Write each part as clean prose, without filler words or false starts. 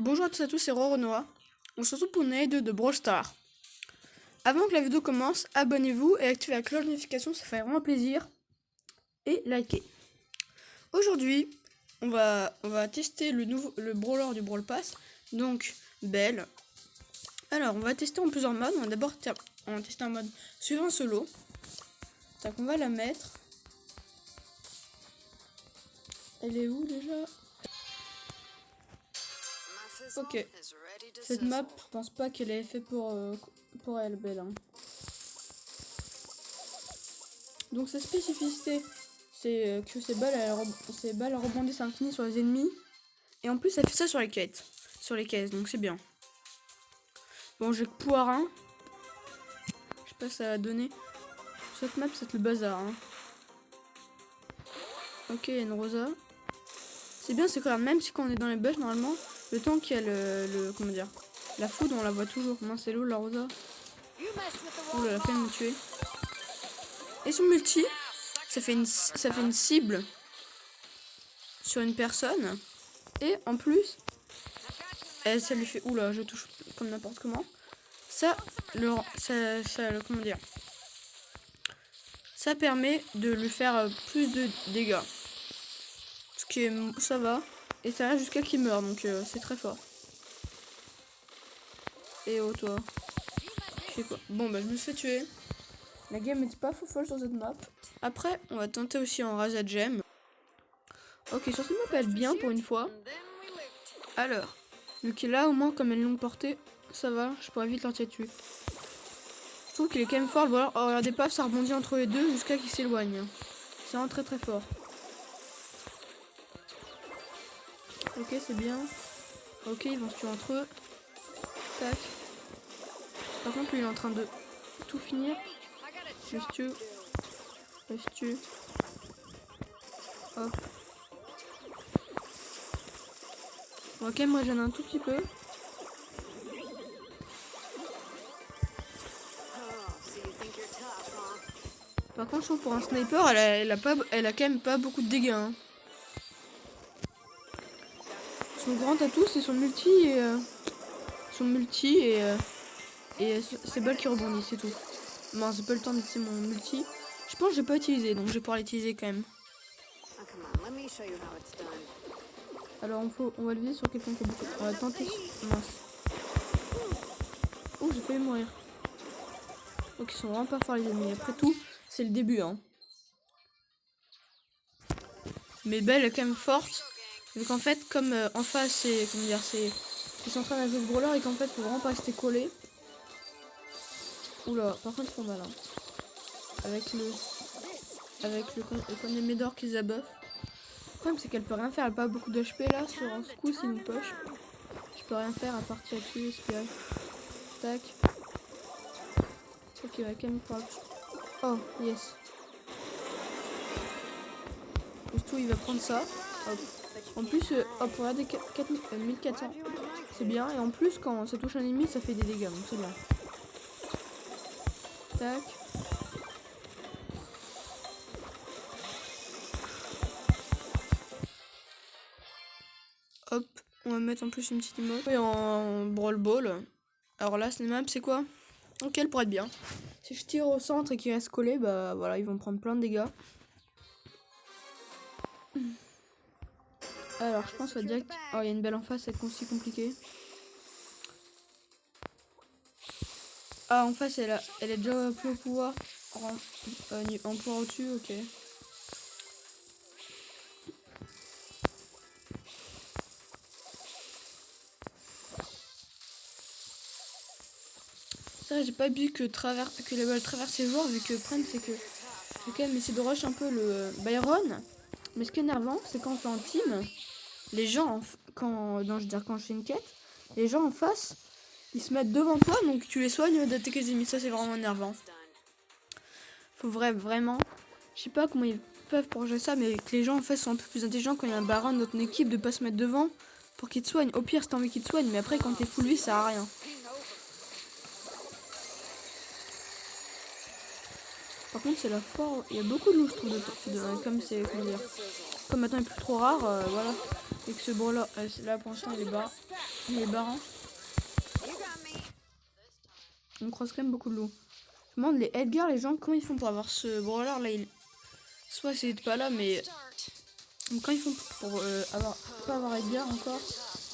Bonjour à tous c'est Renoir. On se retrouve pour une année 2 de Brawl Stars. Avant que la vidéo commence, abonnez-vous et activez la cloche de notification, ça fait vraiment plaisir. Et likez. Aujourd'hui, on va tester le brawler du Brawl Pass. Donc, Belle. Alors, on va tester en plusieurs modes. On va d'abord tester un mode suivant solo. Donc, on va la mettre. Elle est où déjà? Ok. Cette map, je pense pas qu'elle est faite pour elle, Belle. Hein. Donc sa spécificité, c'est que ses balles rebondissent à l'infini sur les ennemis. Et en plus, elle fait ça sur les quêtes. Sur les caisses, donc c'est bien. Bon, j'ai que pouvoir 1. Je sais pas si ça va donner. Cette map, c'est le bazar. Hein. Ok, une Rosa. C'est bien, c'est quand même si quand on est dans les bush, normalement, le temps qu'il y a comment dire, la foudre, on la voit toujours. Mince, c'est l'eau, la Rosa. Oh là, la flemme me tuer. Et son multi, ça fait une cible sur une personne. Et en plus, ça lui fait... Oula, je touche comme n'importe comment. Comment dire, ça permet de lui faire plus de dégâts. Ce qui est... Ça va. Et ça reste jusqu'à qu'il meure, donc c'est très fort. Et oh, toi. Je fais quoi? Bon, bah je me suis fait tuer. La game n'est pas folle sur cette map. Après, on va tenter aussi en Rasa Gem. Ok, sur cette map, elle est bien pour une fois. Alors, vu qu'il a au moins comme une longue portée, ça va, je pourrais vite l'entier dessus. Je trouve qu'il est quand même fort. Bon, alors, regardez pas, ça rebondit entre les deux jusqu'à qu'il s'éloigne. C'est vraiment très très fort. Ok, c'est bien. Ok, ils vont se tuer entre eux. Tac. Par contre, lui, il est en train de tout finir. Je se tue. Je se tue. Hop. Ok, moi j'en ai un tout petit peu. Par contre, je trouve pour un sniper, elle a quand même pas beaucoup de dégâts. Hein. Son grand atout, c'est son multi et ses balles qui rebondissent, c'est tout. Non, j'ai pas le temps d'utiliser mon multi. Je pense que j'ai pas utilisé, donc je vais pouvoir l'utiliser quand même. Alors on va le viser sur quelqu'un qui a beaucoup. On va tenter. Mince. Oh, j'ai failli mourir. Donc ils sont vraiment pas forts les ennemis. Après tout, c'est le début. Hein. Mais Belle est quand même forte. Vu qu'en fait, comme en face, c'est. Comment dire, c'est. Ils sont en train d'ajouter ce brawler et qu'en fait, faut vraiment pas rester collé. Oula, par contre, ils font mal. Hein. Avec le les Médor qui zabuff. Le problème, c'est qu'elle peut rien faire. Elle a pas beaucoup d'HP là. Sur un coup, c'est une poche. Je peux rien faire à part tirer dessus, espérer. Tac. Ok, il va quand même pas. Oh, yes. Surtout, il va prendre ça. Hop. En plus, hop, regardez, 1400. C'est bien. Et en plus, quand ça touche un ennemi, ça fait des dégâts. Donc, c'est bien. Tac. Hop. On va mettre en plus une petite emote. Et en Brawl Ball. Alors là, map, c'est quoi? Ok, elle pourrait être bien. Si je tire au centre et qu'il reste collé, bah voilà, ils vont prendre plein de dégâts. Alors, je pense que direct. Oh, il y a une belle en face, c'est aussi compliqué. Ah, en face, elle est déjà plus au pouvoir. En pouvoir au-dessus, ok. Ça, j'ai pas vu que les balles traversent les joueurs, vu que le problème, c'est que j'ai quand même essayé de rush un peu le Byron. Mais ce qui est énervant, c'est quand on fait en team, les gens, quand je fais une quête, les gens en face, ils se mettent devant toi, donc tu les soignes d'attaquer les ennemis. Ça, c'est vraiment énervant. Faut vraiment, je sais pas comment ils peuvent projeter ça, mais que les gens en fait sont un peu plus intelligents quand il y a un baron de notre équipe de pas se mettre devant pour qu'il te soigne. Au pire, si t'as envie qu'il te soigne, mais après, quand t'es full vie, ça sert à rien. Par contre, c'est la foire. Il y a beaucoup de loups, je trouve, comme c'est, comment dire. Comme maintenant il est plus trop rare, voilà. Et que ce brawler, là pour l'instant il est barrant. On croise quand même beaucoup de loups. Je me demande les Edgar, les gens, comment ils font pour avoir ce brawler là. Soit c'est pas là, mais quand ils font pour pas avoir Edgar encore,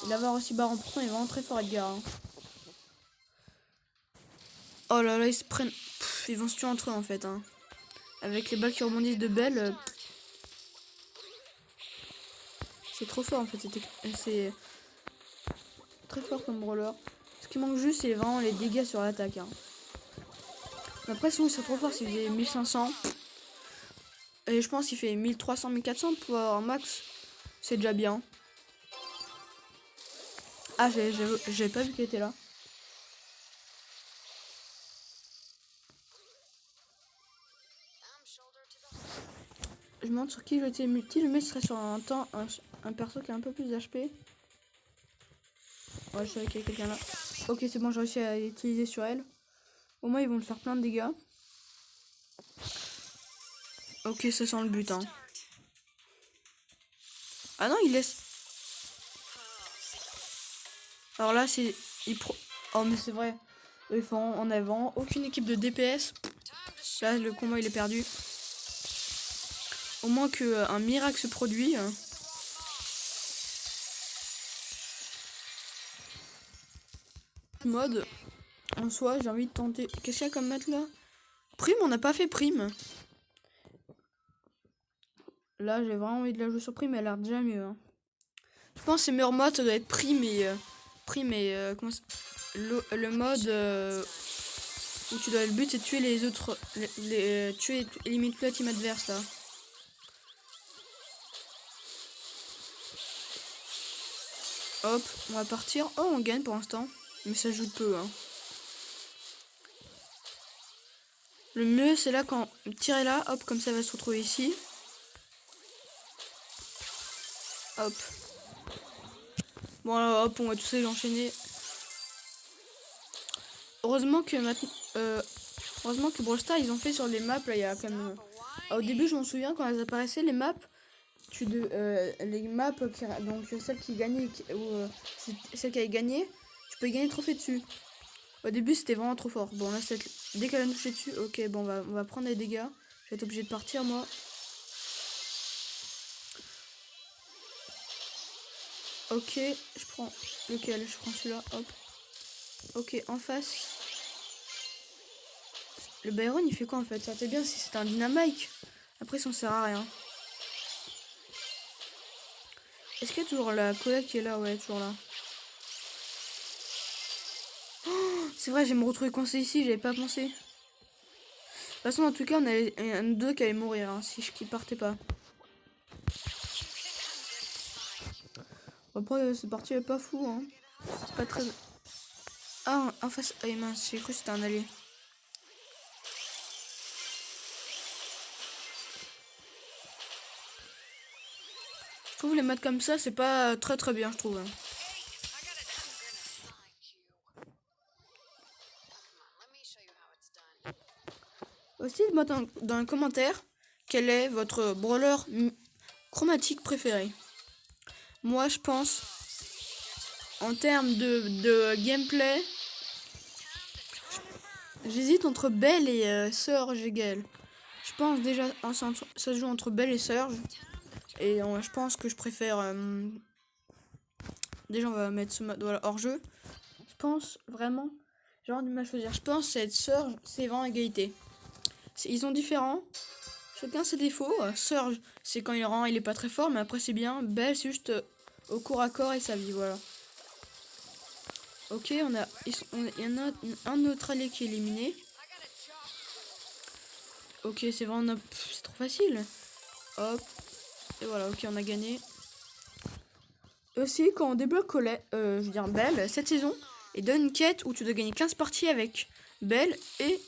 et l'avoir aussi barrant. Pourtant il est vraiment très fort Edgar. Hein. Oh là là, ils se prennent. Ils vont se tuer entre eux en fait. Hein. Avec les balles qui rebondissent de Belle. C'est trop fort en fait. C'est très fort comme brawler. Ce qui manque juste, c'est vraiment les dégâts sur l'attaque. Hein. Après, sinon, c'est trop fort s'il faisait 1500. Et je pense qu'il fait 1300, 1400 pour avoir un max. C'est déjà bien. Ah, j'avais pas vu qu'il était là. Je me demande sur qui jeter multi. Le mec serait sur un perso qui a un peu plus d'HP. Ouais, je savais qu'il y avait quelqu'un là. Ok, c'est bon, j'ai réussi à l'utiliser sur elle. Au moins, ils vont me faire plein de dégâts. Ok, ça sent le but. Hein. Ah non, il laisse. Alors là, c'est. Oh, mais c'est vrai. Ils font en avant. Aucune équipe de DPS. Là, le combat, il est perdu. Au moins qu'un miracle se produit. Mode. En soi, j'ai envie de tenter. Qu'est-ce qu'il y a comme mode là? Prime, on n'a pas fait prime. Là, j'ai vraiment envie de la jouer sur prime, elle a l'air déjà mieux. Hein. Je pense que c'est meilleur mode, ça doit être prime et. Comment ça... le mode où tu dois. Le but, c'est de tuer les autres. Tuer et limite le team adverse là. Hop, on va partir. Oh, on gagne pour l'instant. Mais ça joue peu. Hein. Le mieux, c'est là quand tirer là. Hop, comme ça, elle va se retrouver ici. Hop. Bon, là, hop, on va tous les enchaîner. Heureusement que maintenant. Heureusement que Brawl Stars, ils ont fait sur les maps. Là, il y a comme. Au début, je m'en souviens quand elles apparaissaient, les maps. Les maps, donc celle qui gagnait, celle qui avait gagné, tu peux gagner trophée dessus. Au début, c'était vraiment trop fort. Bon, là, dès qu'elle a touché dessus, ok, bon, on va prendre les dégâts. Je vais être obligé de partir, moi. Ok, je prends lequel? Je prends celui-là, hop. Ok, en face. Le Byron, il fait quoi en fait? Ça aurait bien si c'était un dynamite. Après, ça ne sert à rien. Est-ce qu'il y a toujours la collègue qui est là? Ouais, toujours là. Oh, c'est vrai, je vais me retrouver coincé ici, j'avais pas pensé. De toute façon, en tout cas, on avait un deux qui allait mourir hein, si je partais pas. Après, cette partie est pas fou. Hein. C'est pas très. Ah, en face. Ah, mince, j'ai cru que c'était un allié. Je trouve les maths comme ça, c'est pas très bien, je trouve. Aussi, dites-moi dans les commentaires quel est votre brawler chromatique préféré. Moi, je pense, en termes de gameplay, j'hésite entre Belle et Surge et Gale. Je pense déjà, ça se joue entre Belle et Surge. Et je pense que je préfère. Déjà, on va mettre ce mode voilà, hors jeu. Je pense vraiment. J'ai du mal à choisir. Je pense que cette Surge, c'est vraiment égalité. Ils sont différents. Chacun ses défauts. Surge, c'est quand il est pas très fort, mais après c'est bien. Belle, c'est juste au corps à corps et sa vie, voilà. Ok, il y en a un autre allié qui est éliminé. Ok, c'est vraiment. C'est trop facile. Hop. Et voilà, ok, on a gagné. Aussi, quand on débloque je veux dire Belle, cette saison, il donne une quête où tu dois gagner 15 parties avec Belle et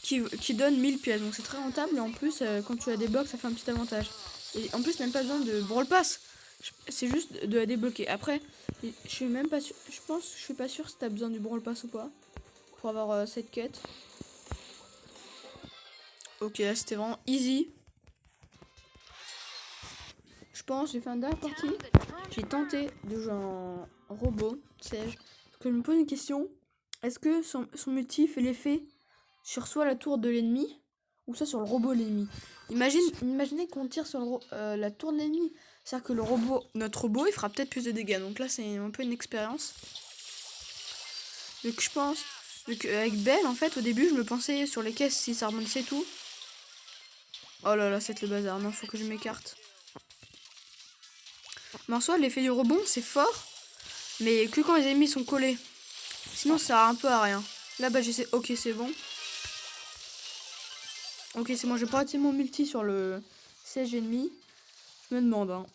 qui donne 1000 pièces. Donc c'est très rentable et en plus, quand tu la débloques, ça fait un petit avantage. Et en plus, même pas besoin de Brawl Pass. C'est juste de la débloquer. Après, je suis même pas sûr. Je suis pas sûr si t'as besoin du Brawl Pass ou pas pour avoir cette quête. Ok, là c'était vraiment easy. Je pense, j'ai fait une dernière partie. J'ai tenté de jouer en robot, sais-je. Parce que je me pose une question. Est-ce que son multi fait l'effet sur soit la tour de l'ennemi ou soit sur le robot de l'ennemi? Imaginez qu'on tire sur la tour de l'ennemi. C'est-à-dire que notre robot, il fera peut-être plus de dégâts. Donc là, c'est un peu une expérience. Donc je pense, avec Belle, en fait, au début, je me pensais sur les caisses si ça rebondissait tout. Oh là là, c'est le bazar. Non, faut que je m'écarte. Mais en soi, l'effet du rebond, c'est fort. Mais que quand les ennemis sont collés. Sinon, ça sert un peu à rien. Là, bah, j'essaie. Ok, c'est bon. Ok, c'est bon. J'ai pas raté mon multi sur le siège ennemi. Je me demande, hein.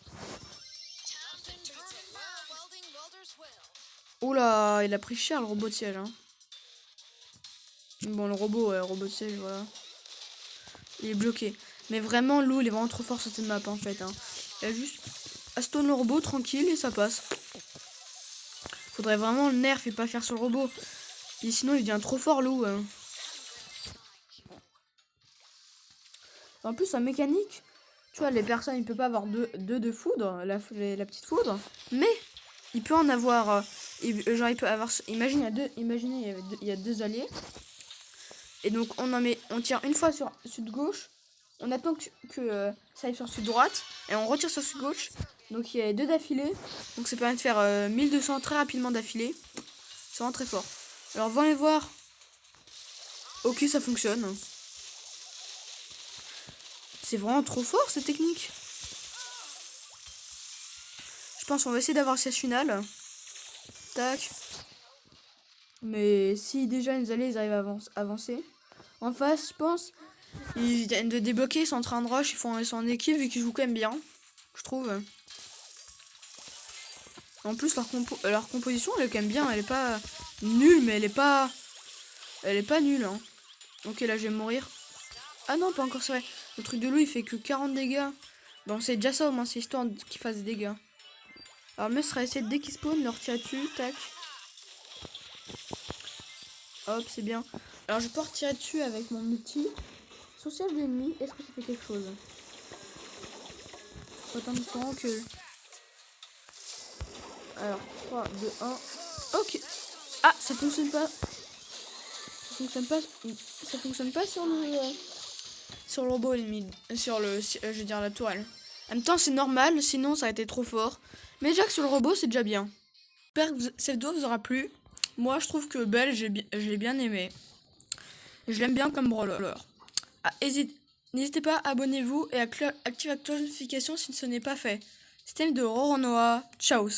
Oula, il a pris cher le robot de siège, hein. Bon, le robot de siège, voilà. Il est bloqué. Mais vraiment, Lou, il est vraiment trop fort sur cette map, en fait, hein. Il a juste à stone le robot tranquille et ça passe. Faudrait vraiment le nerf et pas faire sur le robot. Et sinon, il devient trop fort, Lou. Hein. En plus, sa mécanique, tu vois, les personnes, il peut pas avoir deux de foudre, la petite foudre, mais il peut en avoir. Genre, il peut avoir. Imaginez, il y a deux alliés. Et donc, on tire une fois sur sud-gauche. On attend que ça aille sur sud-droite. Et on retire sur sud-gauche. Donc, il y a deux d'affilée. Donc, ça permet de faire 1200 très rapidement d'affilée. C'est vraiment très fort. Alors, venez voir. Ok, ça fonctionne. C'est vraiment trop fort, cette technique. Je pense qu'on va essayer d'avoir le siège final. Tac. Mais si déjà les alliés ils arrivent à avancer. En face, je pense, ils viennent de débloquer, ils sont en train de rush, ils sont en équipe vu qu'ils jouent quand même bien. Je trouve. En plus, leur composition, elle est quand même bien. Elle est pas nulle, mais elle est pas nulle. Hein. Ok, là, je vais mourir. Ah non, pas encore, c'est vrai. Le truc de loup, il fait que 40 dégâts. Bon, c'est déjà ça, au moins, c'est histoire qu'il fasse des dégâts. Alors, le mieux serait essayer dès qu'il spawn, leur tirer dessus, tac. Hop, c'est bien. Alors, je peux retirer dessus avec mon multi. Sur siège de l'ennemi, est-ce que ça fait quelque chose? Faut attendre pendant que. Alors, 3, 2, 1. Ok. Ah, ça fonctionne pas. Ça fonctionne pas sur le robot ennemi. Sur je veux dire, la tourelle. En même temps, c'est normal, sinon ça a été trop fort. Mais déjà que sur le robot, c'est déjà bien. J'espère que cette vidéo vous aura plu. Moi, je trouve que Belle, je l'ai bien aimé. Je l'aime bien comme brawler. Ah, n'hésitez pas, abonnez-vous et activez la cloche de notification si ce n'est pas fait. Système de Roronoa. Ciao.